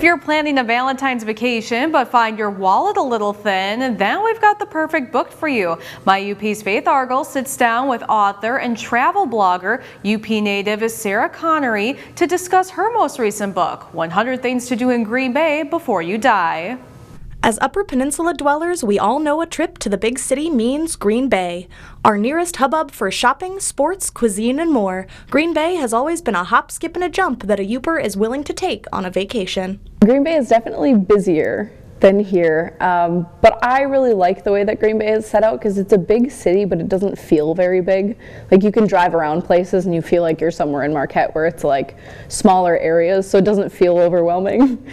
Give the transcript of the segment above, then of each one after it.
If you're planning a Valentine's vacation but find your wallet a little thin, then we've got the perfect book for you. My UP's Faith Argel sits down with author and travel blogger, UP native Sarah Conery, to discuss her most recent book, 100 Things to Do in Green Bay Before You Die. As Upper Peninsula dwellers, we all know a trip to the big city means Green Bay. Our nearest hubbub for shopping, sports, cuisine, and more, Green Bay has always been a hop, skip, and a jump that a Youper is willing to take on a vacation. Green Bay is definitely busier than here, but I really like the way that Green Bay is set out because it's a big city, but it doesn't feel very big. Like, you can drive around places and you feel like you're somewhere in Marquette where it's like smaller areas, so it doesn't feel overwhelming.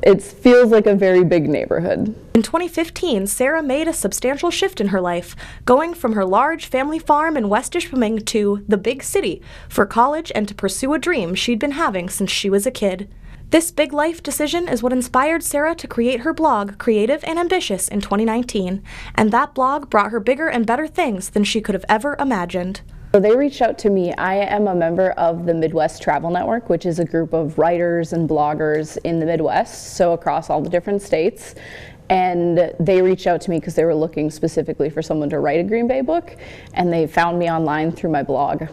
It feels like a very big neighborhood. In 2015, Sarah made a substantial shift in her life, going from her large family farm in West Ishpeming to the big city for college and to pursue a dream she'd been having since she was a kid. This big life decision is what inspired Sarah to create her blog, Creative and Ambitious, in 2019, and that blog brought her bigger and better things than she could have ever imagined. So they reached out to me. I am a member of the Midwest Travel Network, which is a group of writers and bloggers in the Midwest, so across all the different states. And they reached out to me because they were looking specifically for someone to write a Green Bay book, and they found me online through my blog.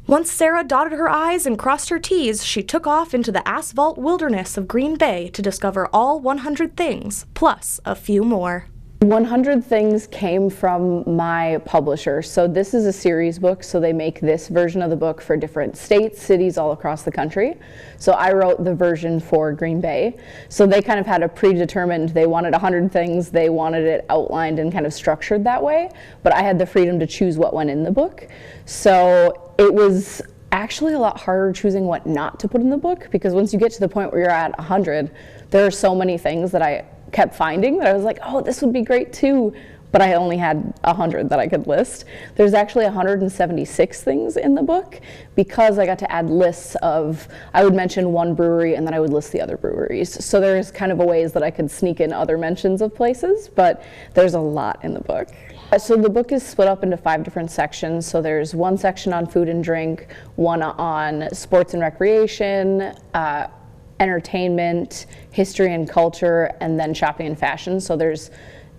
Once Sarah dotted her I's and crossed her T's, she took off into the asphalt wilderness of Green Bay to discover all 100 things, plus a few more. 100 Things came from my publisher. So this is a series book, so they make this version of the book for different states, cities all across the country. So I wrote the version for Green Bay. So they kind of had a predetermined, they wanted 100 things, they wanted it outlined and kind of structured that way, but I had the freedom to choose what went in the book. So it was actually a lot harder choosing what not to put in the book, because once you get to the point where you're at 100, there are so many things that I kept finding that I was like, oh, this would be great too, but I only had 100 that I could list. There's actually 176 things in the book because I got to add lists of, I would mention one brewery and then I would list the other breweries. So there's kind of a ways that I could sneak in other mentions of places, but there's a lot in the book. So the book is split up into 5 different sections. So there's one section on food and drink, one on sports and recreation, entertainment, history and culture, and then shopping and fashion. So there's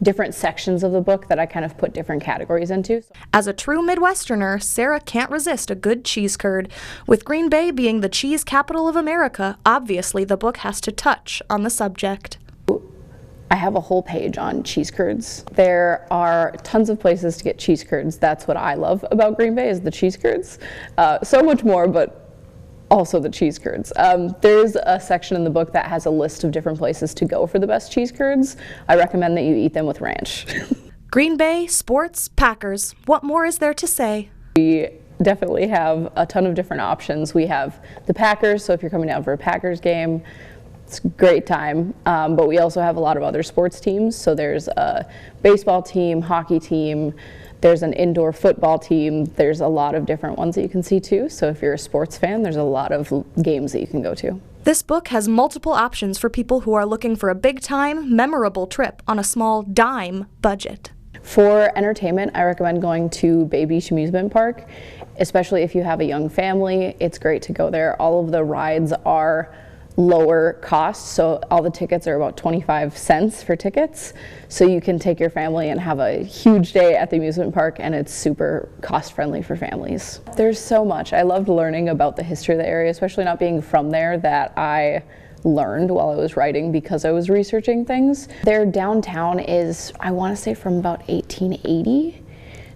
different sections of the book that I kind of put different categories into. As a true Midwesterner, Sarah can't resist a good cheese curd. With Green Bay being the cheese capital of America, obviously the book has to touch on the subject. I have a whole page on cheese curds. There are tons of places to get cheese curds. That's what I love about Green Bay, is the cheese curds. So much more, but also the cheese curds. There's a section in the book that has a list of different places to go for the best cheese curds. I recommend that you eat them with ranch. Green Bay, sports, Packers. What more is there to say? We definitely have a ton of different options. We have the Packers, so if you're coming down for a Packers game, it's a great time. But we also have a lot of other sports teams. So there's a baseball team, hockey team, there's an indoor football team. There's a lot of different ones that you can see too. So if you're a sports fan, there's a lot of games that you can go to. This book has multiple options for people who are looking for a big-time, memorable trip on a small dime budget. For entertainment, I recommend going to Bay Beach Amusement Park, especially if you have a young family. It's great to go there. All of the rides are lower cost, so all the tickets are about 25 cents for tickets, so you can take your family and have a huge day at the amusement park, and it's super cost friendly for families. There's so much. I loved learning about the history of the area, especially not being from there, that I learned while I was writing because I was researching things. Their downtown is, I want to say, from about 1880.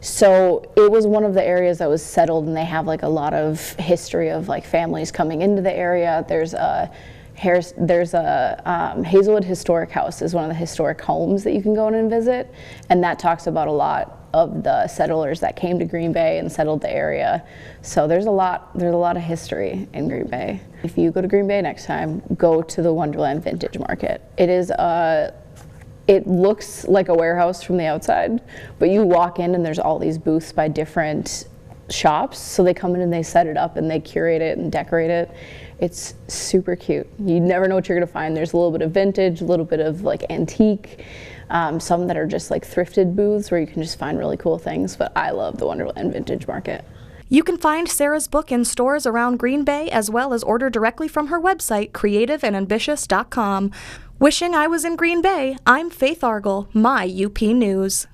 So it was one of the areas that was settled, and they have like a lot of history of like families coming into the area. There's a Hazelwood Historic House is one of the historic homes that you can go in and visit, and that talks about a lot of the settlers that came to Green Bay and settled the area. So there's a lot of history in Green Bay. If you go to Green Bay next time, go to the Wonderland Vintage Market. It looks like a warehouse from the outside, but you walk in and there's all these booths by different shops. So they come in and they set it up and they curate it and decorate it. It's super cute. You never know what you're gonna find. There's a little bit of vintage, a little bit of like antique, some that are just like thrifted booths where you can just find really cool things, but I love the Wonderland Vintage Market. You can find Sarah's book in stores around Green Bay as well as order directly from her website, creativeandambitious.com. Wishing I was in Green Bay, I'm Faith Argel, my UP News.